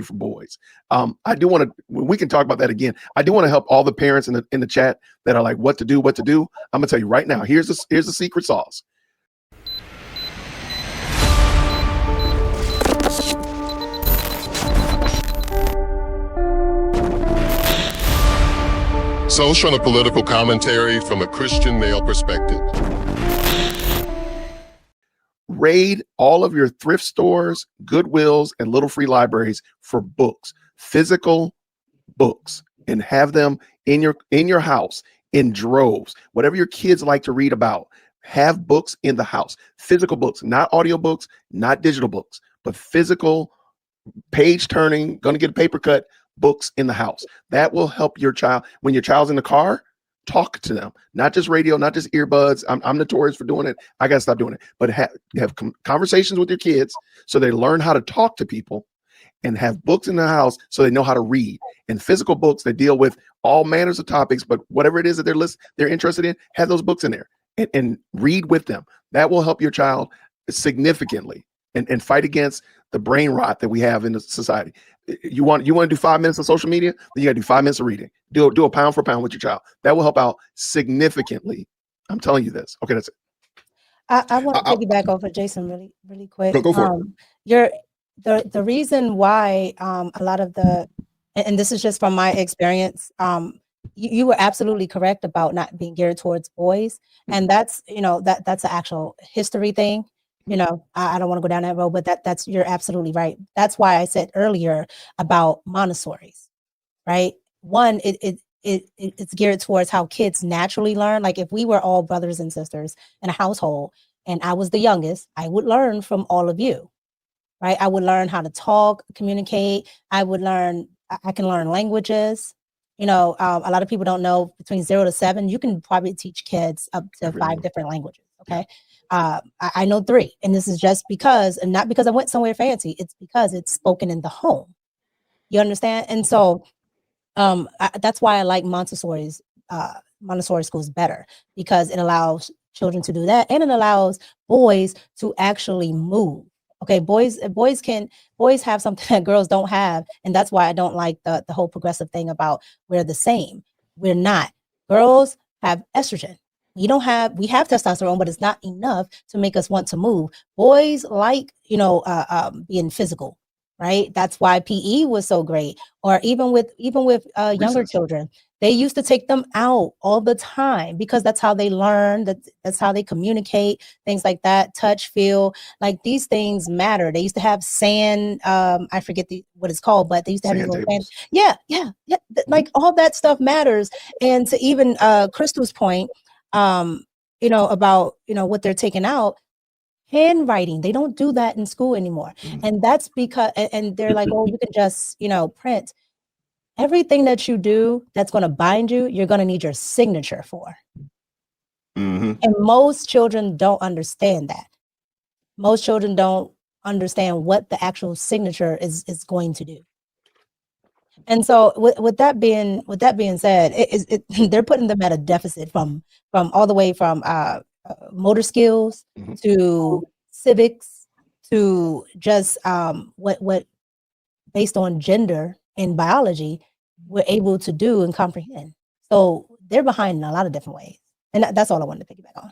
for boys. I do want to, we can talk about that again. I do want to help all the parents in the chat that are like, what to do. I'm gonna tell you right now, here's the secret sauce. Social and political commentary from a Christian male perspective. Raid all of your thrift stores, Goodwills, and little free libraries for books, physical books, and have them in your house in droves. Whatever your kids like to read about, have books in the house. Physical books, not audio books, not digital books, but physical, page turning, going to get a paper cut books in the house. That will help your child. When your child's in the car, talk to them, not just radio, not just earbuds. I'm notorious for doing it. I got to stop doing it. But have conversations with your kids so they learn how to talk to people, and have books in the house so they know how to read. And physical books that deal with all manners of topics, but whatever it is that they're interested in, have those books in there and read with them. That will help your child significantly and fight against the brain rot that we have in the society. You want to do 5 minutes of social media, then you got to do 5 minutes of reading. Do a pound for pound with your child. That will help out significantly. I'm telling you this. Okay, that's it. I want to piggyback off of Jason really quick. Go for it. The reason why a lot of and this is just from my experience, you were absolutely correct about not being geared towards boys, and that's that's an actual history thing. I don't want to go down that road, but that's you're absolutely right. That's why I said earlier about Montessori's, right? One, it's geared towards how kids naturally learn. Like if we were all brothers and sisters in a household and I was the youngest, I would learn from all of you, right? I would learn how to talk, communicate. I can learn languages. A lot of people don't know between 0 to 7, you can probably teach kids up to 5 different languages. Okay. I know 3, and this is just because, and not because I went somewhere fancy, it's because it's spoken in the home. You understand? And so that's why I like Montessori schools better, because it allows children to do that, and it allows boys to actually move. Okay, boys have something that girls don't have, and that's why I don't like the whole progressive thing about we're the same. We're not. Girls have estrogen. We have testosterone, but it's not enough to make us want to move. Boys like, being physical, right? That's why PE was so great. Or even with younger children, they used to take them out all the time because that's how they learn. That's how they communicate, things like that. Touch, feel, like these things matter. They used to have sand. I forget what it's called, but they used to have these little sand. Yeah. Like all that stuff matters. And to even Crystal's point, about what they're taking out, handwriting, they don't do that in school anymore. And that's because, and they're like, oh, you can just print. Everything that you do that's going to bind you, you're going to need your signature for. And most children don't understand that. Most children don't understand what the actual signature is going to do. And so with that being said, they're putting them at a deficit from all the way from motor skills to civics to just what based on gender and biology we're able to do and comprehend. So they're behind in a lot of different ways. And that's all I wanted to piggyback on.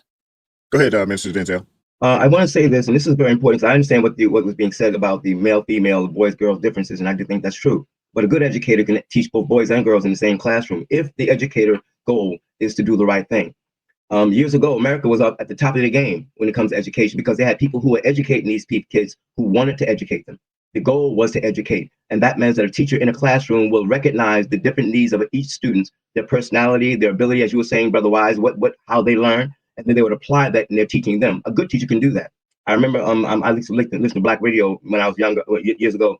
Go ahead, Mr. Denzel. I want to say this, and this is very important, because I understand what was being said about the male, female, boys, girls differences, and I do think that's true. But a good educator can teach both boys and girls in the same classroom if the educator goal is to do the right thing. Years ago, America was up at the top of the game when it comes to education, because they had people who were educating these kids who wanted to educate them. The goal was to educate. And that means that a teacher in a classroom will recognize the different needs of each student, their personality, their ability, as you were saying, Brother Wise, how they learn, and then they would apply that in their teaching them. A good teacher can do that. I remember I used to listen to Black radio when I was younger, years ago,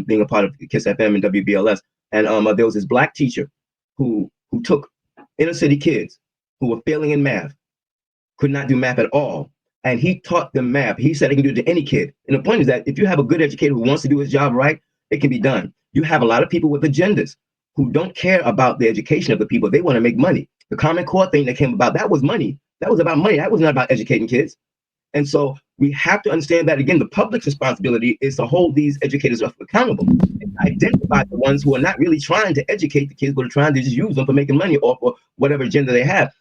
being a part of KISS FM and WBLS. And there was this Black teacher who took inner city kids who were failing in math, could not do math at all. And he taught them math. He said he can do it to any kid. And the point is that if you have a good educator who wants to do his job right, it can be done. You have a lot of people with agendas who don't care about the education of the people. They want to make money. The Common Core thing that came about, that was money. That was about money. That was not about educating kids. And so we have to understand that, again, the public's responsibility is to hold these educators accountable. identify the ones who are not really trying to educate the kids, but are trying to just use them for making money off of whatever agenda they have.